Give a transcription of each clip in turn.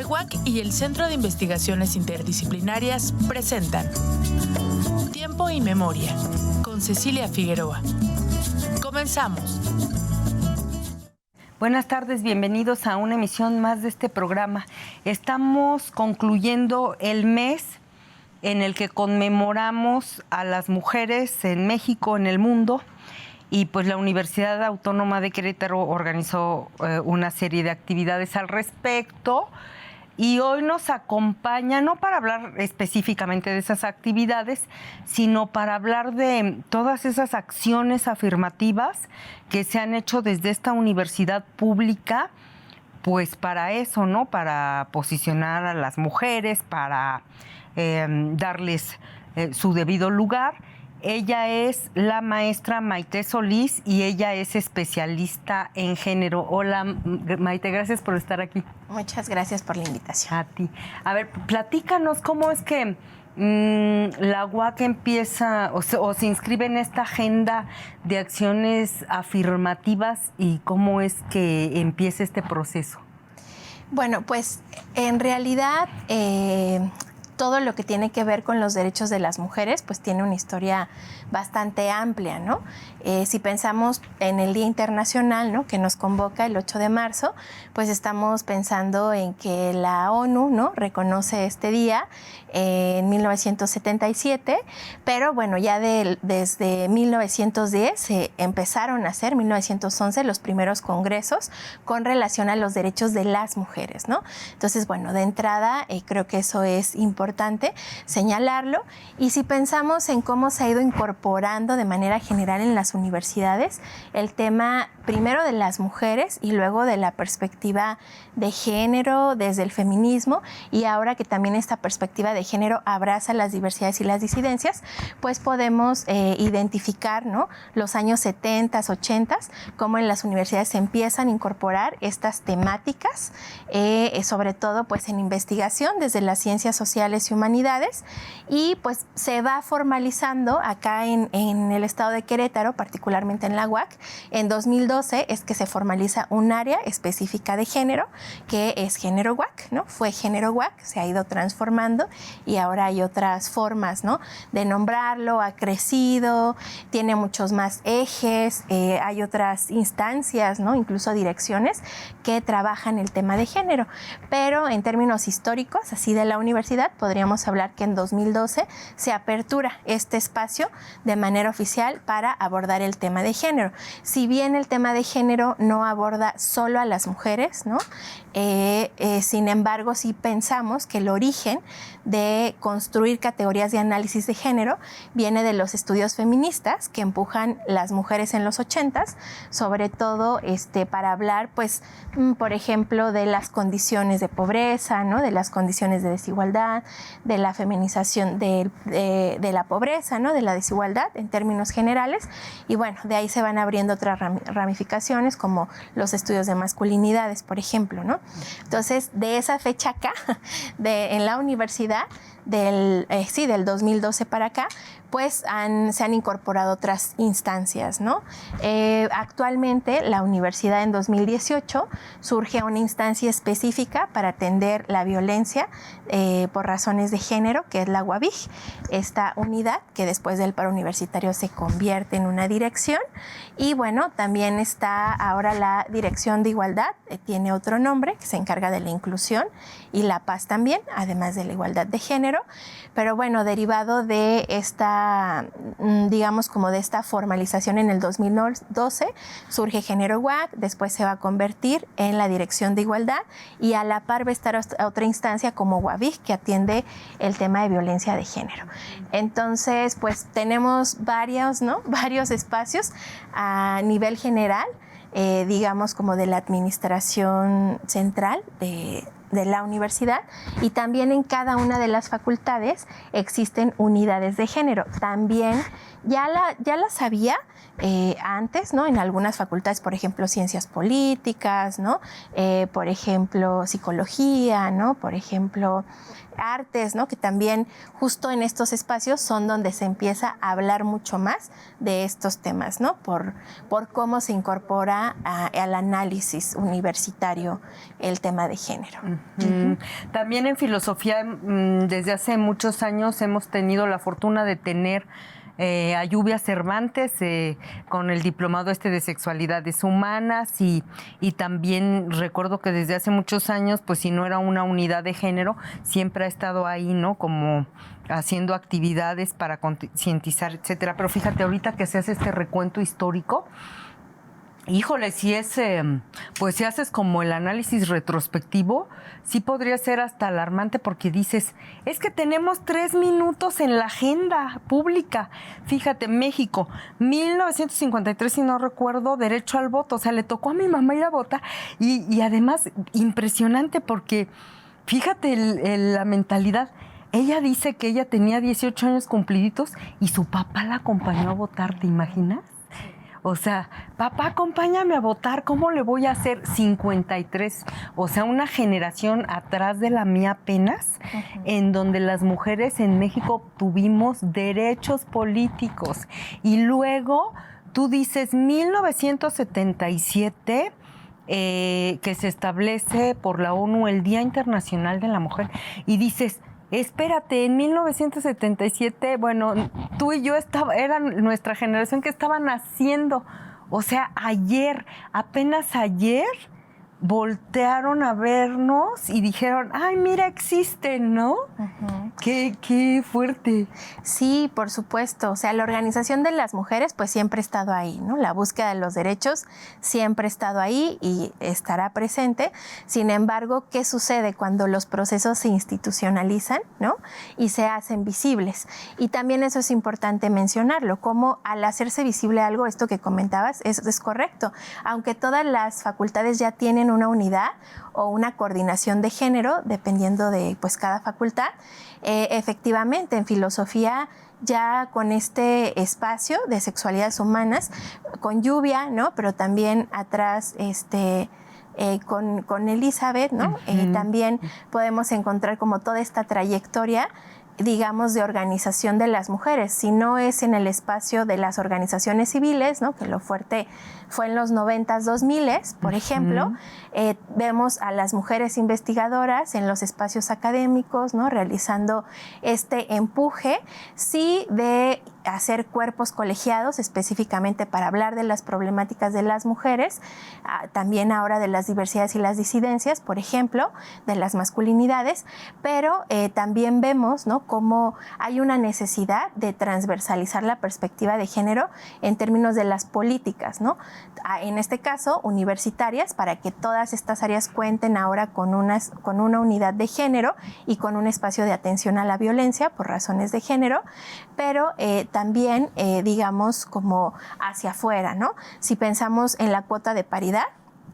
REWAC y el Centro de Investigaciones Interdisciplinarias presentan Tiempo y Memoria con Cecilia Figueroa. Comenzamos. Buenas tardes, bienvenidos a una emisión más de este programa. Estamos concluyendo el mes en el que conmemoramos a las mujeres en México, en el mundo, y pues la Universidad Autónoma de Querétaro organizó una serie de actividades al respecto. Y hoy nos acompaña, no para hablar específicamente de esas actividades, sino para hablar de todas esas acciones afirmativas que se han hecho desde esta universidad pública, pues para eso, ¿no? Para posicionar a las mujeres, para darles su debido lugar. Ella es la maestra Maite Solís y ella es especialista en género. Hola, Maite, gracias por estar aquí. Muchas gracias por la invitación. A ti. A ver, platícanos cómo es que la UAC empieza o se inscribe en esta agenda de acciones afirmativas y cómo es que empieza este proceso. Bueno, pues en realidad todo lo que tiene que ver con los derechos de las mujeres, pues tiene una historia bastante amplia, ¿no? Si pensamos en el Día Internacional, ¿no?, que nos convoca el 8 de marzo, pues estamos pensando en que la ONU, ¿no?, reconoce este día en 1977, pero bueno, ya desde 1910 se empezaron a hacer, 1911, los primeros congresos con relación a los derechos de las mujeres, ¿no? Entonces, bueno, de entrada creo que eso es importante señalarlo. Y si pensamos en cómo se ha ido incorporando de manera general en las universidades el tema primero de las mujeres y luego de la perspectiva de género desde el feminismo, y ahora que también esta perspectiva de género abraza las diversidades y las disidencias, pues podemos identificar, ¿no?, los años 70, 80, cómo en las universidades se empiezan a incorporar estas temáticas, sobre todo pues en investigación desde las ciencias sociales y humanidades, y pues se va formalizando acá en el estado de Querétaro, particularmente en la UAC. En 2012 es que se formaliza un área específica de género, que es Género UAC, ¿no? Fue Género UAC, se ha ido transformando y ahora hay otras formas, ¿no?, de nombrarlo, ha crecido, tiene muchos más ejes, hay otras instancias, ¿no?, incluso direcciones que trabajan el tema de género. Pero en términos históricos, así de la universidad, podríamos hablar que en 2012 se apertura este espacio de manera oficial para abordar el tema de género. Si bien el tema de género no aborda solo a las mujeres, ¿no?, sin embargo, sí pensamos que el origen de construir categorías de análisis de género viene de los estudios feministas que empujan las mujeres en los 80s, sobre todo para hablar, pues, por ejemplo, de las condiciones de pobreza, ¿no?, de las condiciones de desigualdad, de la feminización de la pobreza, ¿no?, de la desigualdad en términos generales. Y bueno, de ahí se van abriendo otras ramificaciones como los estudios de masculinidades, por ejemplo, ¿no? Entonces, de esa fecha acá, en la universidad, del 2012 para acá, pues se han incorporado otras instancias, ¿no? Actualmente la universidad en 2018 surge una instancia específica para atender la violencia por razones de género, que es la UAVIG, esta unidad que después del paro universitario se convierte en una dirección. Y bueno, también está ahora la Dirección de Igualdad, tiene otro nombre, que se encarga de la inclusión y la paz también, además de la igualdad de género. Pero bueno, derivado de esta, digamos, como de esta formalización en el 2012, surge Género UAC, después se va a convertir en la Dirección de Igualdad y a la par va a estar otra instancia como UAVIG, que atiende el tema de violencia de género. Entonces, pues tenemos varios espacios a nivel general, digamos, como de la administración central de la universidad, y también en cada una de las facultades existen unidades de género. También ya las había antes, ¿no?, en algunas facultades, por ejemplo, ciencias políticas, ¿no?, por ejemplo, psicología, ¿no?, por ejemplo, artes, ¿no? Que también justo en estos espacios son donde se empieza a hablar mucho más de estos temas, ¿no? Por cómo se incorpora al análisis universitario el tema de género. También en filosofía, desde hace muchos años hemos tenido la fortuna de tener a Lluvia Cervantes con el diplomado de sexualidades humanas y también recuerdo que desde hace muchos años, pues si no era una unidad de género, siempre ha estado ahí, ¿no? Como haciendo actividades para concientizar, etcétera. Pero fíjate, ahorita que se hace este recuento histórico, híjole, si pues si haces como el análisis retrospectivo, sí podría ser hasta alarmante porque dices, es que tenemos 3 minutos en la agenda pública. Fíjate, México, 1953, si no recuerdo, derecho al voto. O sea, le tocó a mi mamá ir a votar y además impresionante porque, fíjate la mentalidad. Ella dice que ella tenía 18 años cumpliditos y su papá la acompañó a votar, ¿te imaginas? O sea, papá, acompáñame a votar, ¿cómo le voy a hacer? 53, o sea, una generación atrás de la mía apenas, en donde las mujeres en México tuvimos derechos políticos. Y luego tú dices 1977, que se establece por la ONU el Día Internacional de la Mujer, y dices, espérate, en 1977, bueno, tú y yo era nuestra generación que estaba naciendo. O sea, apenas ayer, voltearon a vernos y dijeron, ay, mira, existen, ¿no? Qué fuerte. Sí, por supuesto. O sea, la organización de las mujeres pues siempre ha estado ahí, ¿no? La búsqueda de los derechos siempre ha estado ahí y estará presente. Sin embargo, ¿qué sucede cuando los procesos se institucionalizan, ¿no? Y se hacen visibles? Y también eso es importante mencionarlo, como al hacerse visible algo, esto que comentabas, es correcto. Aunque todas las facultades ya tienen una unidad o una coordinación de género, dependiendo de pues cada facultad, efectivamente en filosofía ya con este espacio de sexualidades humanas, con Lluvia, ¿no? Pero también atrás con Elizabeth, ¿no? También podemos encontrar como toda esta trayectoria, digamos, de organización de las mujeres. Si no es en el espacio de las organizaciones civiles, ¿no? Que lo fuerte fue en los 90s, 2000s, por ejemplo, vemos a las mujeres investigadoras en los espacios académicos, ¿no? Realizando este empuje, sí, de hacer cuerpos colegiados específicamente para hablar de las problemáticas de las mujeres, también ahora de las diversidades y las disidencias, por ejemplo, de las masculinidades, pero también vemos, ¿no? Cómo hay una necesidad de transversalizar la perspectiva de género en términos de las políticas, ¿no? En este caso, universitarias, para que todas estas áreas cuenten ahora con una unidad de género y con un espacio de atención a la violencia por razones de género, pero también, digamos, como hacia afuera, ¿no? Si pensamos en la cuota de paridad,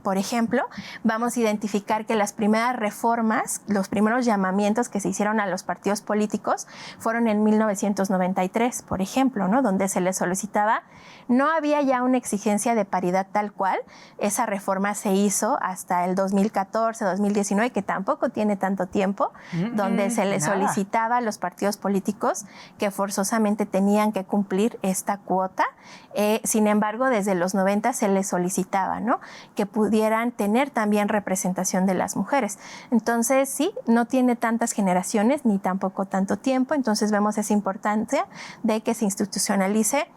por ejemplo, vamos a identificar que las primeras reformas, los primeros llamamientos que se hicieron a los partidos políticos fueron en 1993, por ejemplo, ¿no? Donde se les solicitaba, no había ya una exigencia de paridad tal cual, esa reforma se hizo hasta el 2014, 2019, que tampoco tiene tanto tiempo, donde se les solicitaba a los partidos políticos que forzosamente tenían que cumplir esta cuota. Sin embargo, desde los 90 se les solicitaba, ¿no? Que pudieran tener también representación de las mujeres. Entonces, sí, no tiene tantas generaciones ni tampoco tanto tiempo, entonces vemos esa importancia de que se institucionalice,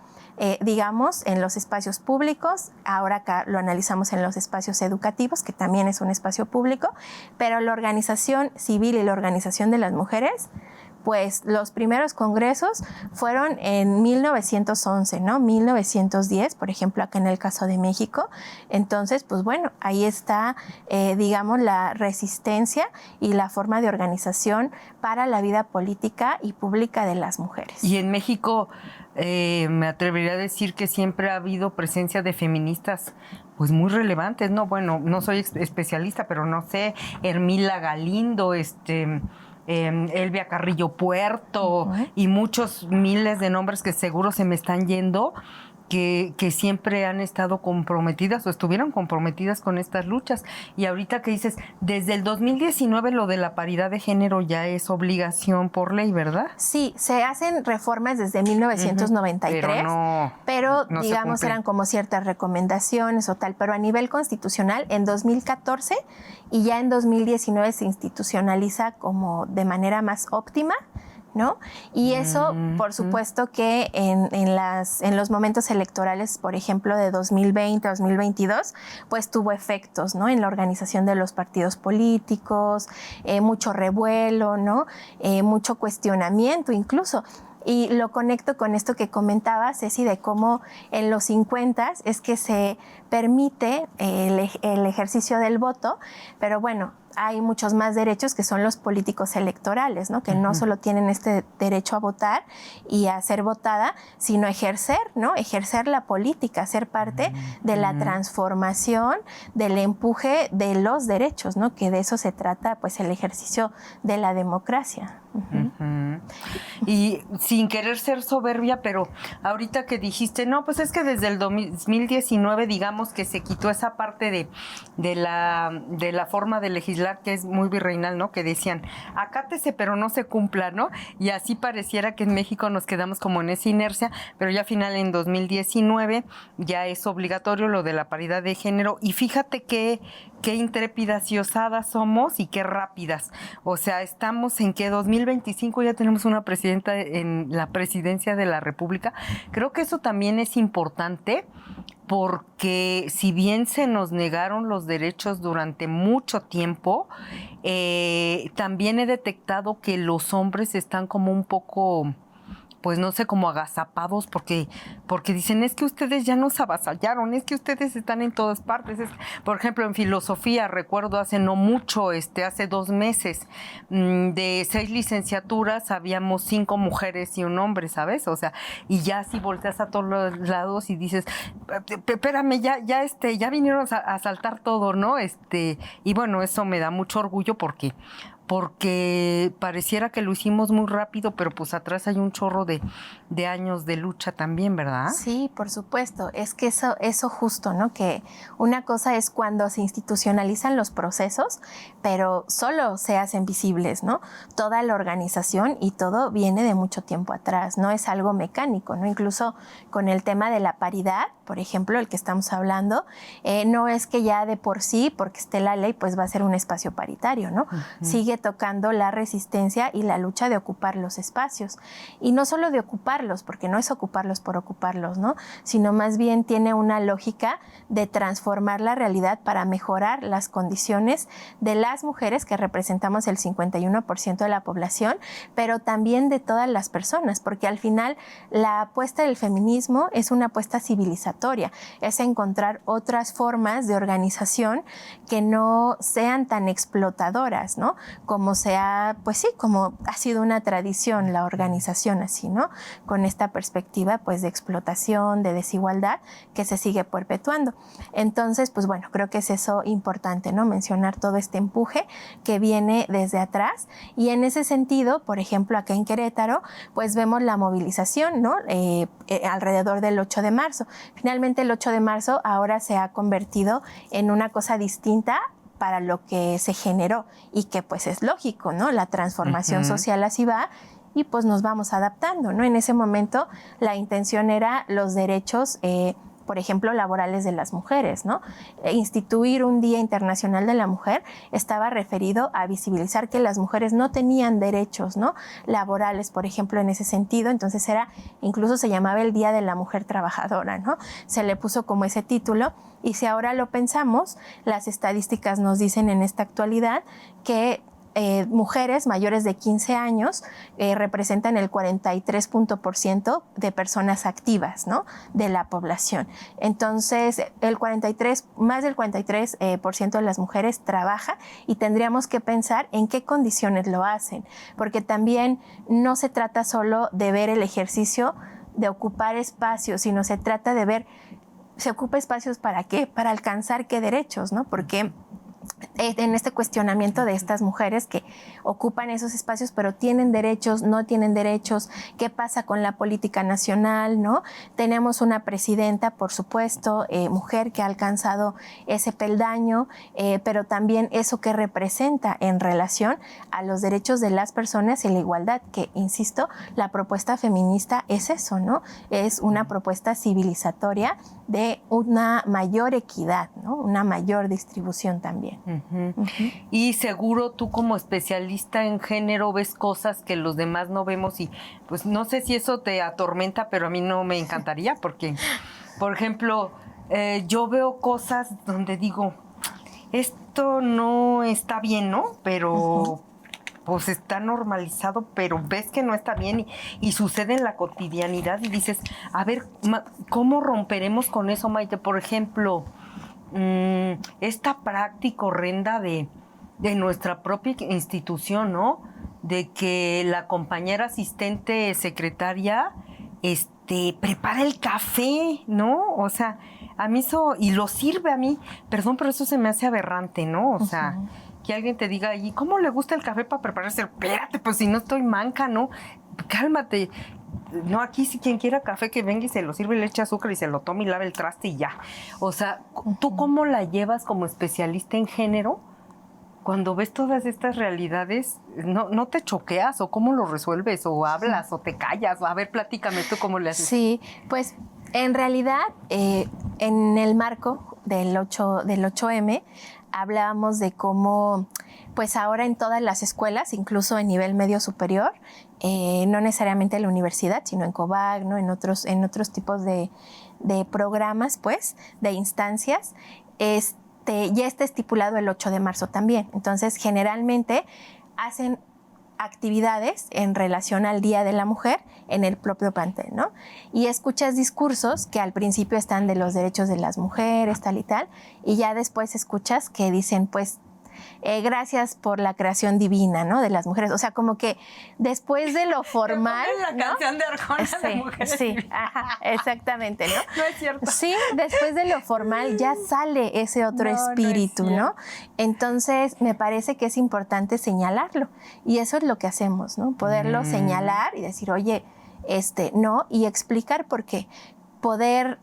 digamos, en los espacios públicos. Ahora acá lo analizamos en los espacios educativos, que también es un espacio público, pero la organización civil y la organización de las mujeres, pues los primeros congresos fueron en 1911, ¿no? 1910, por ejemplo, acá en el caso de México. Entonces, pues bueno, ahí está, digamos, la resistencia y la forma de organización para la vida política y pública de las mujeres. Y en México, me atrevería a decir que siempre ha habido presencia de feministas pues muy relevantes, ¿no? Bueno, no soy especialista, pero no sé, Hermila Galindo, Elvia Carrillo Puerto y muchos miles de nombres que seguro se me están yendo, que siempre han estado comprometidas o estuvieron comprometidas con estas luchas. Y ahorita que dices, desde el 2019 lo de la paridad de género ya es obligación por ley, ¿verdad? Sí, se hacen reformas desde 1993, pero no digamos eran como ciertas recomendaciones o tal, pero a nivel constitucional en 2014 y ya en 2019 se institucionaliza como de manera más óptima, ¿no? Y eso, por supuesto que en los momentos electorales, por ejemplo, de 2020, 2022, pues tuvo efectos, ¿no? En la organización de los partidos políticos, mucho revuelo, ¿no? Mucho cuestionamiento incluso. Y lo conecto con esto que comentaba, Ceci, de cómo en los 50 es que se permite el ejercicio del voto, pero bueno, hay muchos más derechos que son los políticos electorales, ¿no? Que no solo tienen este derecho a votar y a ser votada, sino ejercer, ¿no? Ejercer la política, ser parte de la transformación, del empuje de los derechos, ¿no? Que de eso se trata, pues, el ejercicio de la democracia. Y sin querer ser soberbia, pero ahorita que dijiste, no, pues es que desde el 2019, digamos que se quitó esa parte de la forma de legislar, que es muy virreinal, ¿no? Que decían, acátese pero no se cumpla, ¿no? Y así pareciera que en México nos quedamos como en esa inercia, pero ya al final en 2019 ya es obligatorio lo de la paridad de género. Y fíjate qué intrépidas y osadas somos y qué rápidas. O sea, estamos en que 2025 ya tenemos una presidenta en la presidencia de la República. Creo que eso también es importante, porque si bien se nos negaron los derechos durante mucho tiempo, también he detectado que los hombres están como un poco, pues no sé, como agazapados, porque dicen, es que ustedes ya nos avasallaron, es que ustedes están en todas partes. Por ejemplo, en filosofía, recuerdo hace no mucho, hace 2 meses, de 6 licenciaturas, habíamos 5 mujeres y un hombre, ¿sabes? O sea, y ya si volteas a todos los lados y dices, espérame, ya vinieron a saltar todo, ¿no? Y bueno, eso me da mucho orgullo porque pareciera que lo hicimos muy rápido, pero pues atrás hay un chorro de años de lucha también, ¿verdad? Sí, por supuesto. Es que eso justo, ¿no? Que una cosa es cuando se institucionalizan los procesos, pero solo se hacen visibles, ¿no? Toda la organización y todo viene de mucho tiempo atrás, no es algo mecánico, ¿no? Incluso con el tema de la paridad, por ejemplo, el que estamos hablando, no es que ya de por sí, porque esté la ley, pues va a ser un espacio paritario, ¿no? Sigue tocando la resistencia y la lucha de ocupar los espacios. Y no solo de ocuparlos, porque no es ocuparlos por ocuparlos, ¿no? Sino más bien tiene una lógica de transformar la realidad para mejorar las condiciones de las mujeres, que representamos el 51% de la población, pero también de todas las personas, porque al final la apuesta del feminismo es una apuesta civilizatoria, es encontrar otras formas de organización que no sean tan explotadoras, ¿no? Como pues sí, como ha sido una tradición la organización así, ¿no? Con esta perspectiva, pues, de explotación, de desigualdad, que se sigue perpetuando. Entonces, pues bueno, creo que es eso importante, ¿no? Mencionar todo este empuje que viene desde atrás. Y en ese sentido, por ejemplo, acá en Querétaro, pues vemos la movilización, ¿no? Alrededor del 8 de marzo. Finalmente, el 8 de marzo ahora se ha convertido en una cosa distinta para lo que se generó y que pues es lógico, ¿no? La transformación social así va y pues nos vamos adaptando, ¿no? En ese momento la intención era los derechos, por ejemplo, laborales de las mujeres, ¿no? Instituir un Día Internacional de la Mujer estaba referido a visibilizar que las mujeres no tenían derechos, ¿no? Laborales, por ejemplo, en ese sentido. Entonces incluso se llamaba el Día de la Mujer Trabajadora, ¿no? Se le puso como ese título. Y si ahora lo pensamos, las estadísticas nos dicen en esta actualidad que mujeres mayores de 15 años representan el 43% de personas activas, ¿no? De la población. Entonces, más del 43% de las mujeres trabaja y tendríamos que pensar en qué condiciones lo hacen, porque también no se trata solo de ver el ejercicio de ocupar espacios, sino se trata de ver, ¿se ocupa espacios para qué? Para alcanzar qué derechos, ¿no? Porque en este cuestionamiento de estas mujeres que ocupan esos espacios, pero tienen derechos, no tienen derechos, qué pasa con la política nacional, ¿no? Tenemos una presidenta, por supuesto, mujer que ha alcanzado ese peldaño, pero también eso que representa en relación a los derechos de las personas y la igualdad, que, insisto, la propuesta feminista es eso, ¿no? Es una propuesta civilizatoria de una mayor equidad, ¿no? Una mayor distribución también. Y seguro tú como especialista en género ves cosas que los demás no vemos y pues no sé si eso te atormenta, pero a mí no me encantaría porque, por ejemplo, yo veo cosas donde digo, esto no está bien, ¿no? Pero pues está normalizado, pero ves que no está bien y sucede en la cotidianidad y dices, a ver, ¿cómo romperemos con eso, Maite? Por ejemplo, esta práctica horrenda de nuestra propia institución, ¿no? De que la compañera asistente secretaria prepara el café, ¿no? O sea, a mí eso, y lo sirve a mí, perdón, pero eso se me hace aberrante, ¿no? O sea, que alguien te diga, ¿y cómo le gusta el café para prepararse? Espérate, pues si no estoy manca, ¿no? Cálmate. No, aquí si quien quiera café que venga y se lo sirve y le echa azúcar y se lo toma y lava el traste y ya. O sea, ¿tú cómo la llevas como especialista en género? Cuando ves todas estas realidades, ¿no te choqueas o cómo lo resuelves? ¿O hablas o te callas? A ver, platícame tú cómo le haces. Sí, pues en realidad en el marco del 8M hablábamos de cómo pues ahora en todas las escuelas, incluso en nivel medio superior, no necesariamente en la universidad, sino en COVAC, ¿no? en otros tipos de programas, pues, de instancias, ya está estipulado el 8 de marzo también. Entonces, generalmente hacen actividades en relación al Día de la Mujer en el propio plantel, ¿no? Y escuchas discursos que al principio están de los derechos de las mujeres, tal y tal, y ya después escuchas que dicen, pues, gracias por la creación divina, ¿no? De las mujeres. O sea, como que después de lo formal, la ¿no? canción de Arjona de mujeres. Sí, ajá, exactamente, ¿no? No es cierto. Sí, después de lo formal ya sale ese otro espíritu, ¿no? Entonces, me parece que es importante señalarlo. Y eso es lo que hacemos, ¿no? Poderlo señalar y decir, oye, no, y explicar por qué. Poder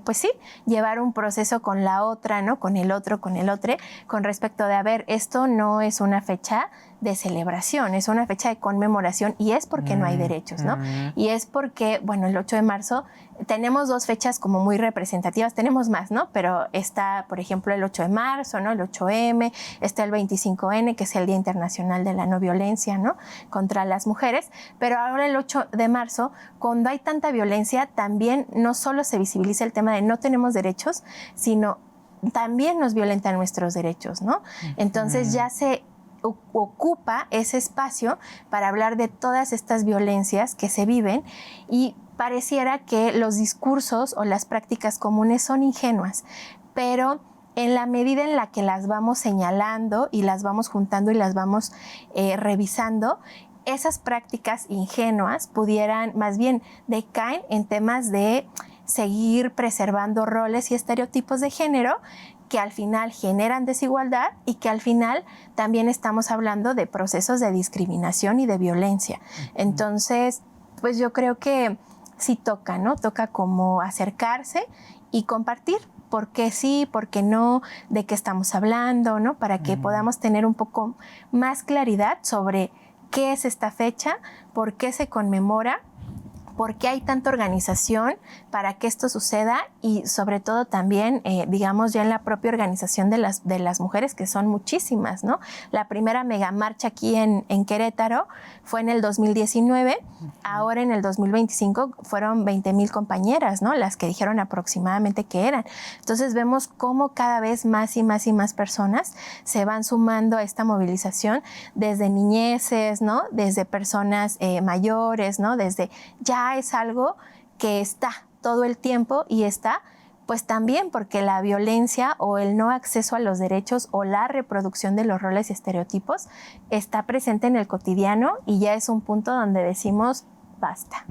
pues sí, llevar un proceso con la otra, ¿no? Con el otro, con respecto de, a ver, esto no es una fecha de celebración, es una fecha de conmemoración y es porque no hay derechos, ¿no? Y es porque, bueno, el 8 de marzo tenemos dos fechas como muy representativas, tenemos más, ¿no? Pero está, por ejemplo, el 8 de marzo, ¿no? El 8M, está el 25N, que es el Día Internacional de la No Violencia, ¿no? Contra las mujeres, pero ahora el 8 de marzo, cuando hay tanta violencia, también no solo se visibiliza el tema de no tenemos derechos, sino también nos violentan nuestros derechos, ¿no? Entonces ya se ocupa ese espacio para hablar de todas estas violencias que se viven y pareciera que los discursos o las prácticas comunes son ingenuas, pero en la medida en la que las vamos señalando y las vamos juntando y las vamos revisando, esas prácticas ingenuas pudieran, más bien decaen en temas de seguir preservando roles y estereotipos de género que al final generan desigualdad y que al final también estamos hablando de procesos de discriminación y de violencia. Entonces, pues yo creo que sí toca, ¿no? Toca como acercarse y compartir por qué sí, por qué no, de qué estamos hablando, ¿no? Para que podamos tener un poco más claridad sobre qué es esta fecha, por qué se conmemora, por qué hay tanta organización para que esto suceda y sobre todo también, digamos, ya en la propia organización de las mujeres, que son muchísimas, ¿no? La primera megamarcha aquí en Querétaro fue en el 2019, ahora en el 2025 fueron 20,000 compañeras, ¿no? Las que dijeron aproximadamente que eran. Entonces vemos cómo cada vez más y más y más personas se van sumando a esta movilización, desde niñeces, ¿no? Desde personas mayores, ¿no? Desde ya es algo que está todo el tiempo y está pues también porque la violencia o el no acceso a los derechos o la reproducción de los roles y estereotipos está presente en el cotidiano y ya es un punto donde decimos basta.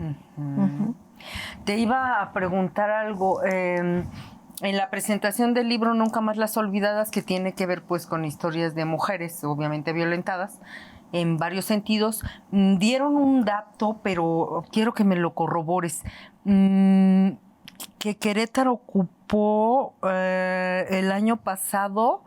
Te iba a preguntar algo. en la presentación del libro Nunca más las olvidadas, que tiene que ver pues con historias de mujeres obviamente violentadas en varios sentidos, dieron un dato, pero quiero que me lo corrobores, que Querétaro ocupó el año pasado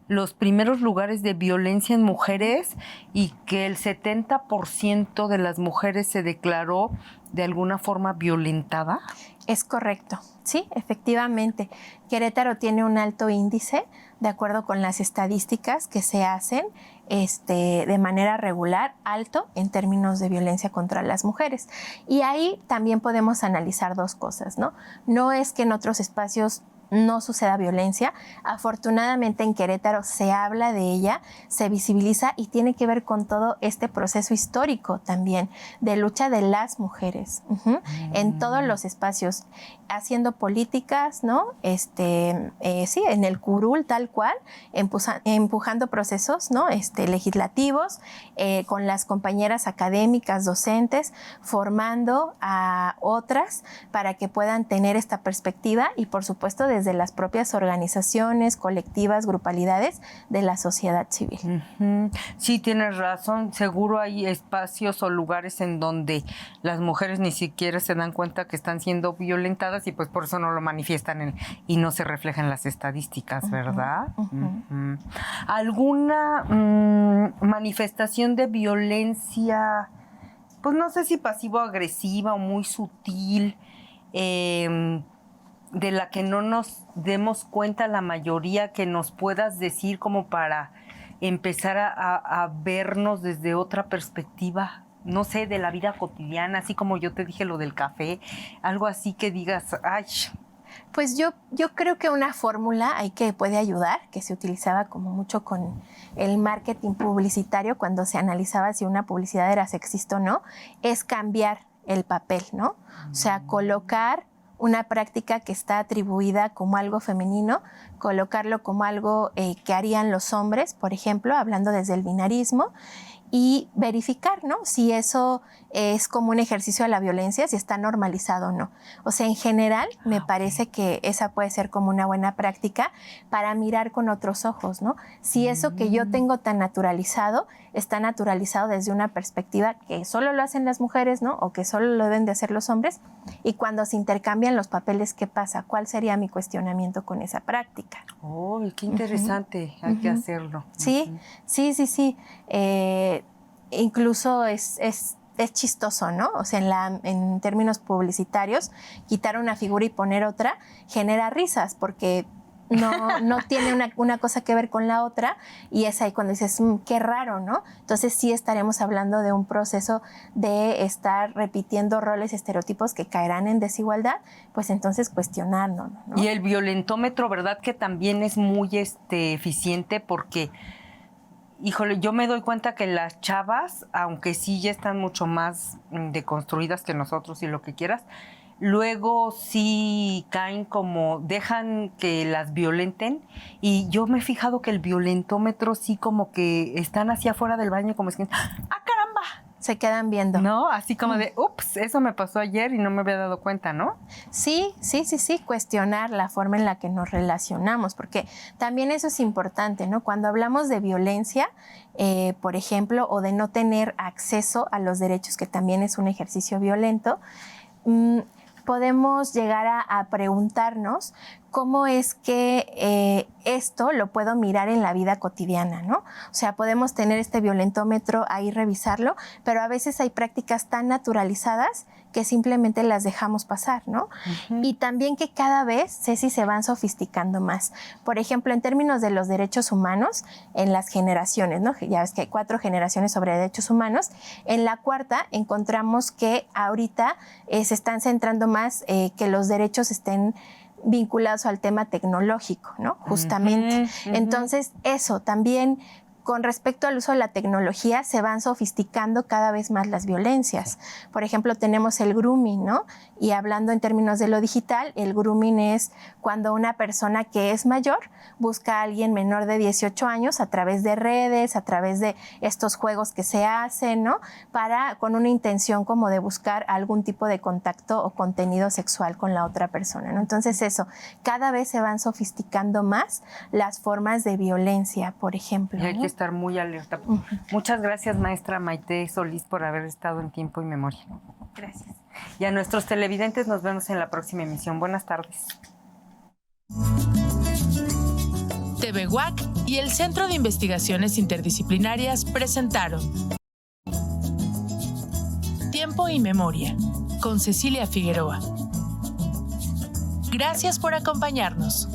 los primeros lugares de violencia en mujeres y que el 70% de las mujeres se declaró de alguna forma violentada. Es correcto, sí, efectivamente. Querétaro tiene un alto índice, de acuerdo con las estadísticas que se hacen de manera regular, alto en términos de violencia contra las mujeres. Y ahí también podemos analizar dos cosas, ¿no? No es que en otros espacios no suceda violencia. Afortunadamente en Querétaro se habla de ella, se visibiliza y tiene que ver con todo este proceso histórico también de lucha de las mujeres en todos los espacios, haciendo políticas, ¿no? Sí, en el curul tal cual, empujando procesos, ¿no? Legislativos, con las compañeras académicas, docentes, formando a otras para que puedan tener esta perspectiva y por supuesto desde las propias organizaciones, colectivas, grupalidades de la sociedad civil. Sí, tienes razón. Seguro hay espacios o lugares en donde las mujeres ni siquiera se dan cuenta que están siendo violentadas y pues por eso no lo manifiestan y no se reflejan las estadísticas, ¿verdad? ¿Alguna manifestación de violencia, pues no sé si pasivo-agresiva o muy sutil, de la que no nos demos cuenta la mayoría, que nos puedas decir como para empezar a vernos desde otra perspectiva, no sé, de la vida cotidiana, así como yo te dije lo del café, algo así que digas, ay? Pues yo creo que una fórmula ahí que puede ayudar, que se utilizaba como mucho con el marketing publicitario cuando se analizaba si una publicidad era sexista o no, es cambiar el papel, ¿no? O sea, colocar una práctica que está atribuida como algo femenino, colocarlo como algo que harían los hombres, por ejemplo, hablando desde el binarismo, y verificar, ¿no? Si eso es como un ejercicio de la violencia, si está normalizado o no. O sea, en general, me parece que esa puede ser como una buena práctica para mirar con otros ojos, ¿no? Si eso que yo tengo tan naturalizado, está naturalizado desde una perspectiva que solo lo hacen las mujeres, ¿no? O que solo lo deben de hacer los hombres. Y cuando se intercambian los papeles, ¿qué pasa? ¿Cuál sería mi cuestionamiento con esa práctica? ¡Oh, qué interesante! Hay que hacerlo. Sí. Incluso es chistoso, ¿no? O sea, en términos publicitarios, quitar una figura y poner otra genera risas porque no tiene una cosa que ver con la otra y es ahí cuando dices, qué raro, ¿no? Entonces sí estaremos hablando de un proceso de estar repitiendo roles, estereotipos que caerán en desigualdad, pues entonces cuestionarnos, ¿no? Y el violentómetro, ¿verdad? Que también es muy eficiente porque, híjole, yo me doy cuenta que las chavas, aunque sí ya están mucho más deconstruidas que nosotros y lo que quieras, luego sí caen como, dejan que las violenten y yo me he fijado que el violentómetro sí como que están hacia afuera del baño como es que, ¡ah, caramba! Se quedan viendo. ¿No? Así como de, ups, eso me pasó ayer y no me había dado cuenta, ¿no? Sí, cuestionar la forma en la que nos relacionamos, porque también eso es importante, ¿no? Cuando hablamos de violencia, por ejemplo, o de no tener acceso a los derechos, que también es un ejercicio violento, podemos llegar a preguntarnos cómo es que esto lo puedo mirar en la vida cotidiana, ¿no? O sea, podemos tener este violentómetro ahí, revisarlo, pero a veces hay prácticas tan naturalizadas que simplemente las dejamos pasar, ¿no? Y también que cada vez, Ceci, se van sofisticando más. Por ejemplo, en términos de los derechos humanos, en las generaciones, ¿no? Ya ves que hay 4 generaciones sobre derechos humanos. En la 4ª encontramos que ahorita se están centrando más que los derechos estén vinculados al tema tecnológico, ¿no? Justamente. Entonces, eso también, con respecto al uso de la tecnología, se van sofisticando cada vez más las violencias. Por ejemplo, tenemos el grooming, ¿no? Y hablando en términos de lo digital, el grooming es cuando una persona que es mayor busca a alguien menor de 18 años a través de redes, a través de estos juegos que se hacen, ¿no? Con una intención como de buscar algún tipo de contacto o contenido sexual con la otra persona, ¿no? Entonces eso, cada vez se van sofisticando más las formas de violencia, por ejemplo. Y hay ¿no? que estar muy alerta. Muchas gracias, maestra Maite Solís, por haber estado en Tiempo y Memoria. Gracias. Y a nuestros televidentes nos vemos en la próxima emisión. Buenas tardes. TV UAC y el Centro de Investigaciones Interdisciplinarias presentaron Tiempo y Memoria con Cecilia Figueroa. Gracias por acompañarnos.